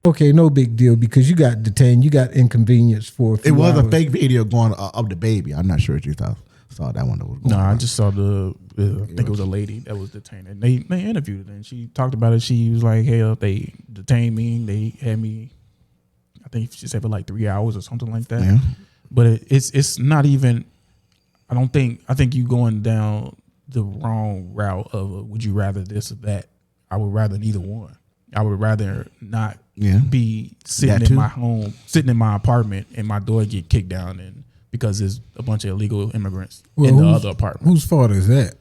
Okay, no big deal because you got detained, you got inconvenienced for a few It was hours. a fake video going of the baby. I'm not sure if you saw that one that was going No, I on. just saw I think it was a lady that was detained. And they interviewed her and she talked about it. She was like, hey, they detained me. They had me, I think she said for like 3 hours or something like that. Yeah. But it's not even, I think you going down the wrong route of would you rather this or that? I would rather neither one. I would rather not be sitting in my home, sitting in my apartment, and my door get kicked down, and because there's a bunch of illegal immigrants in the other apartment. Whose fault is that?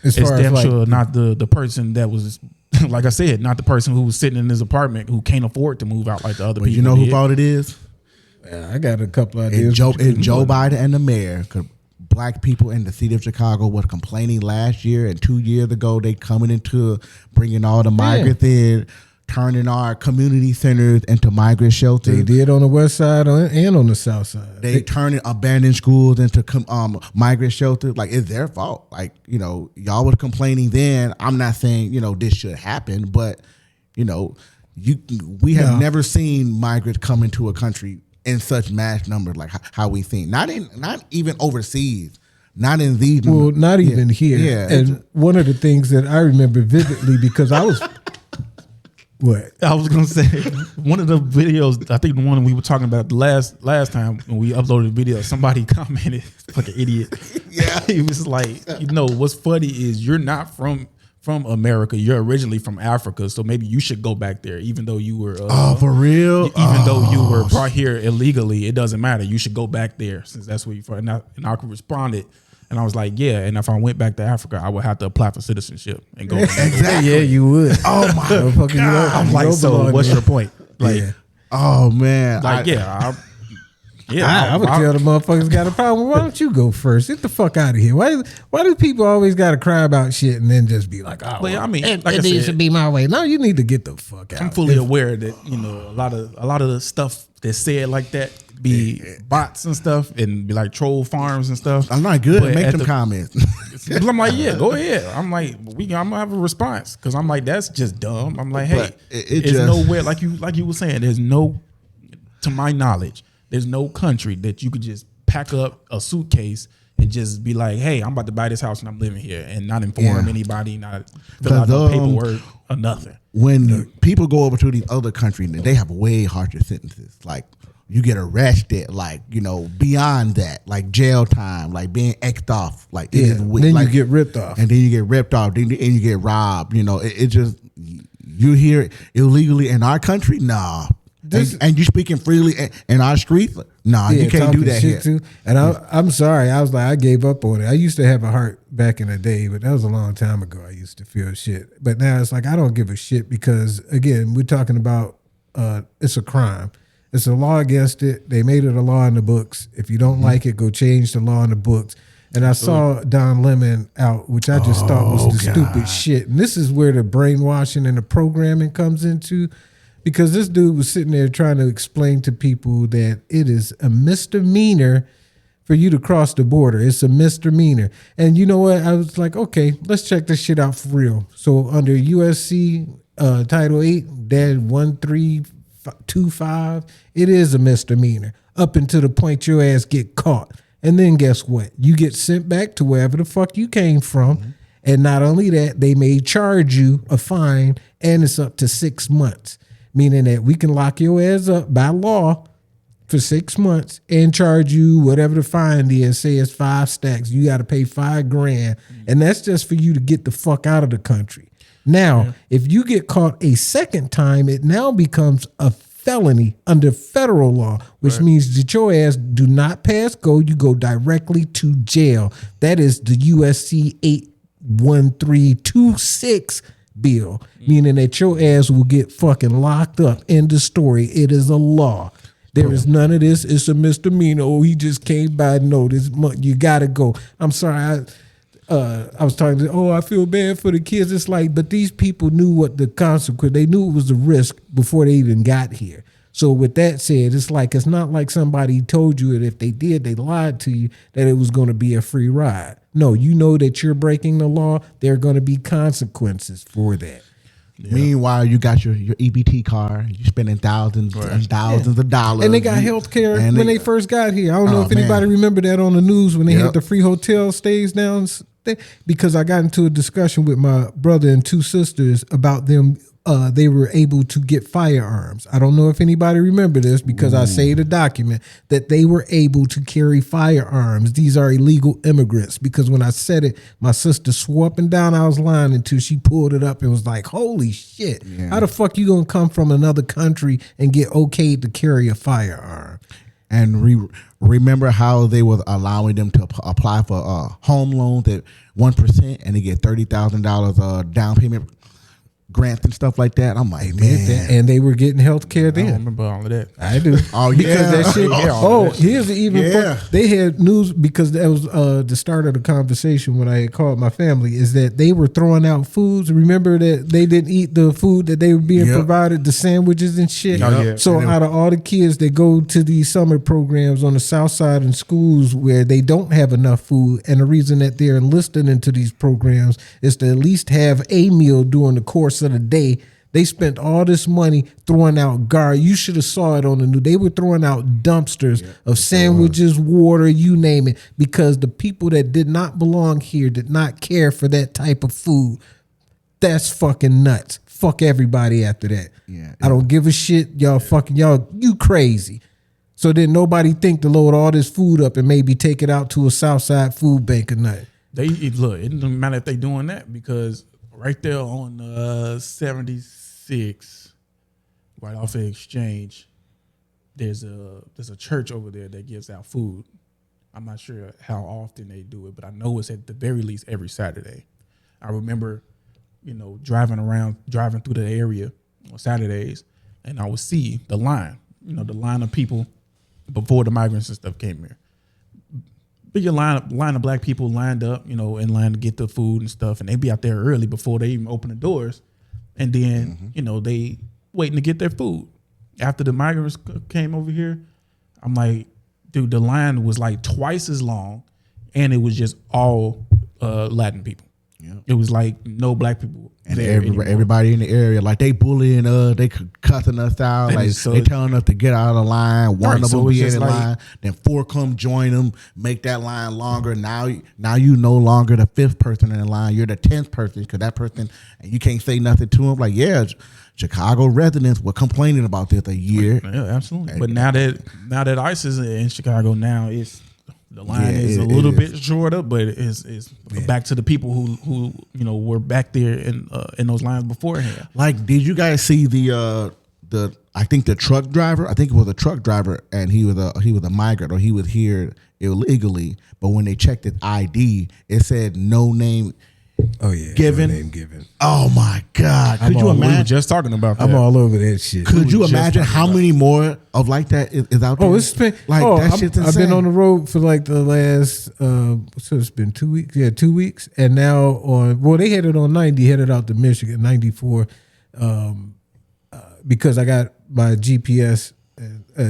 It's damn sure not the person that was, like I said, not the person who was sitting in his apartment who can't afford to move out like the other people. You know whose fault it is? I got a couple ideas. It's Joe Biden and the mayor. Because black people in the city of Chicago were complaining last year and 2 years ago. They coming into bringing all the migrants in, turning our community centers into migrant shelters. They did on the west side and on the south side. They turning abandoned schools into migrant shelters. Like, it's their fault. Like, y'all were complaining then. I'm not saying, this should happen, but, we have never seen migrants come into a country in such mass numbers like how we seen. Not even overseas. Not in these. Well, not even here. Yeah. And one of the things that I remember vividly because I was. What? I was gonna say one of the videos. I think the one we were talking about last time when we uploaded the video. Somebody commented, "Like an idiot." Yeah, he was like, what's funny is you're not from America. You're originally from Africa, so maybe you should go back there, even though you were. For real? Even though you were brought here illegally, it doesn't matter. You should go back there since that's where you're from. And I responded. And I was like, yeah. And if I went back to Africa, I would have to apply for citizenship and go. Exactly. Yeah, you would. Oh my God. I'm like, so what's your point? Like, oh man. Like, I would tell the motherfuckers got a problem. Why don't you go first? Get the fuck out of here. Why do people always got to cry about shit and then just be like, oh, well, I mean, it needs to be my way. No, you need to get the fuck out. I'm fully aware that a lot of the stuff that's said like that be bots and stuff and be like troll farms and stuff. I'm not good at making them comments. I'm like, yeah, go ahead. I'm like, I'm gonna have a response because I'm like, that's just dumb. I'm like, hey, it's nowhere like you were saying. There's no, to my knowledge, there's no country that you could just pack up a suitcase and just be like, hey, I'm about to buy this house and I'm living here and not inform anybody, not fill out no paperwork or nothing. When people go over to these other countries, they have way harsher sentences. Like, you get arrested, like, beyond that, like jail time, like being X'd off. Like, then you get ripped off. And then you get ripped off, and you get robbed. It just, you hear illegally in our country? Nah. And you speaking freely in our streets? Nah, you can't do that here. Too. And I'm sorry. I was like, I gave up on it. I used to have a heart back in the day, but that was a long time ago. I used to feel shit. But now it's like, I don't give a shit because, again, we're talking about it's a crime. It's a law against it. They made it a law in the books. If you don't like it, go change the law in the books. And I saw Don Lemon out, which I just thought was the stupid shit. And this is where the brainwashing and the programming comes into, because this dude was sitting there trying to explain to people that it is a misdemeanor for you to cross the border. It's a misdemeanor. And you know what? I was like, okay, let's check this shit out for real. So under USC Title 8-1325, it is a misdemeanor up until the point your ass get caught. And then guess what? You get sent back to wherever the fuck you came from. Mm-hmm. And not only that, they may charge you a fine, and it's up to 6 months. Meaning that we can lock your ass up by law for 6 months and charge you whatever the fine is. Say it's 5 stacks. You got to pay $5,000. Mm-hmm. And that's just for you to get the fuck out of the country. Now, if you get caught a second time, it now becomes a felony under federal law, which means that your ass do not pass go. You go directly to jail. That is the USC 81326 bill, meaning that your ass will get fucking locked up. End of story. It is a law. There is none of this. It's a misdemeanor. Oh, he just came by. No, you got to go. I'm sorry. I was talking to, I feel bad for the kids. It's like, but these people knew what the consequence, they knew it was a risk before they even got here. So with that said, it's like, it's not like somebody told you that if they did, they lied to you, that it was going to be a free ride. No, you know that you're breaking the law. There are going to be consequences for that. Yeah. Meanwhile, you got your EBT card. You're spending thousands and thousands of dollars. And they got health care when they first got here. I don't know if anybody remember that on the news when they had the free hotel stays down. Because I got into a discussion with my brother and two sisters about them. They were able to get firearms. I don't know if anybody remember this because I saved a document that they were able to carry firearms. These are illegal immigrants. Because when I said it, my sister swore up and down I was lying until she pulled it up and was like, holy shit. Yeah. How the fuck you gonna come from another country and get okayed to carry a firearm? And remember how they were allowing them to apply for home loans at 1% and they get $30,000 down payment grants and stuff like that. I'm like, man. And they were getting health care then. I don't remember all of that. I do. Oh, because yeah. that shit. Here's the even yeah. They had news because that was the start of the conversation when I had called my family is that they were throwing out foods. Remember that they didn't eat the food that they were being provided, the sandwiches and shit. So out of all the kids that go to these summer programs on the south side in schools where they don't have enough food, and the reason that they're enlisted into these programs is to at least have a meal during the course of the day. They spent all this money throwing out You should have saw it on the news. They were throwing out dumpsters of sandwiches, water, you name it, because the people that did not belong here did not care for that type of food. That's fucking nuts. Fuck everybody after that. Yeah, I don't give a shit. You crazy. So then nobody think to load all this food up and maybe take it out to a Southside food bank or nothing. It doesn't matter if they doing that because right there on 76, right off the Exchange, there's a church over there that gives out food. I'm not sure how often they do it, but I know it's at the very least every Saturday. I remember, driving through the area on Saturdays, and I would see the line, the line of people before the migrants and stuff came here. Big line of black people lined up, in line to get the food and stuff, and they'd be out there early before they even open the doors, and then they waiting to get their food. After the migrants came over here, I'm like, dude, the line was like twice as long, and it was just all Latin people. Yeah. It was like no black people. And everybody in the area, like they bullying they cussing us out, and like they telling us to get out of the line. One of them be in the line, then four come join them, make that line longer. Now you no longer the fifth person in the line, you're the 10th person because that person, and you can't say nothing to them. Like, yeah, Chicago residents were complaining about this a year. Yeah, absolutely. But now that ICE is in Chicago, now the line is a little bit shorter, but it's back to the people who were back there in those lines beforehand. Like, did you guys see the I think the truck driver? I think it was a truck driver, and he was a migrant, or he was here illegally. But when they checked his ID, it said no name. Oh yeah, given. No name given. Oh my God! Could you imagine? We were just talking about that. I'm all over that shit. Could you imagine how many more of like that is out there? Oh, it's been that shit's insane. I've been on the road for like the last so it's been 2 weeks. Yeah, 2 weeks, and now they headed on 90, headed out to Michigan 94, because I got my GPS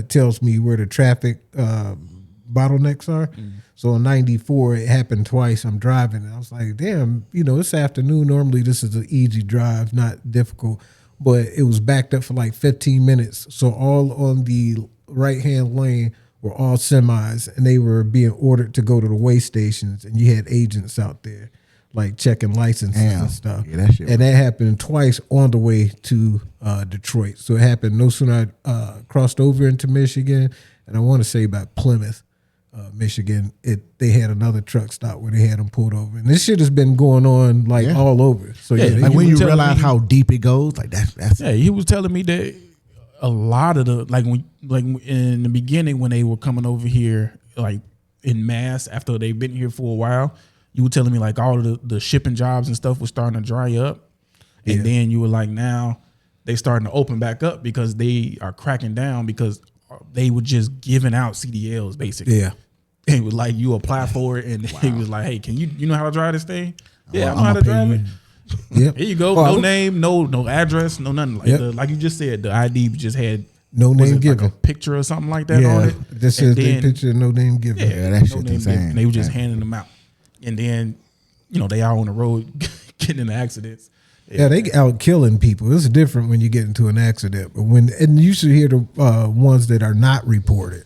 tells me where the traffic bottlenecks are. Mm. So on 94, it happened twice. I'm driving, and I was like, damn, it's afternoon. Normally, this is an easy drive, not difficult. But it was backed up for like 15 minutes. So all on the right-hand lane were all semis, and they were being ordered to go to the way stations, and you had agents out there, like checking licenses and stuff. Yeah, that happened twice on the way to Detroit. So it happened no sooner I crossed over into Michigan, and I want to say about Plymouth, Michigan, they had another truck stop where they had them pulled over, and this shit has been going on all over. So like when you realize how deep it goes, like that's he was telling me that a lot of the like in the beginning when they were coming over here like in mass after they've been here for a while, you were telling me like all of the shipping jobs and stuff was starting to dry up, and then you were like now they starting to open back up because they are cracking down because they were just giving out CDLs basically. Yeah. It was like you apply for it, and he was like, "Hey, can you know how to drive this thing?" Yeah, I know how to drive it. Yep. Here you go. No name, no address, no nothing. Like like you just said, the ID just had no name given, like a picture or something like that on it. This is the picture, no name given. Yeah, that shit's insane. And they were just handing them out, and then they all on the road getting into accidents. Yeah, they out killing people. It's different when you get into an accident, but and you should hear the ones that are not reported.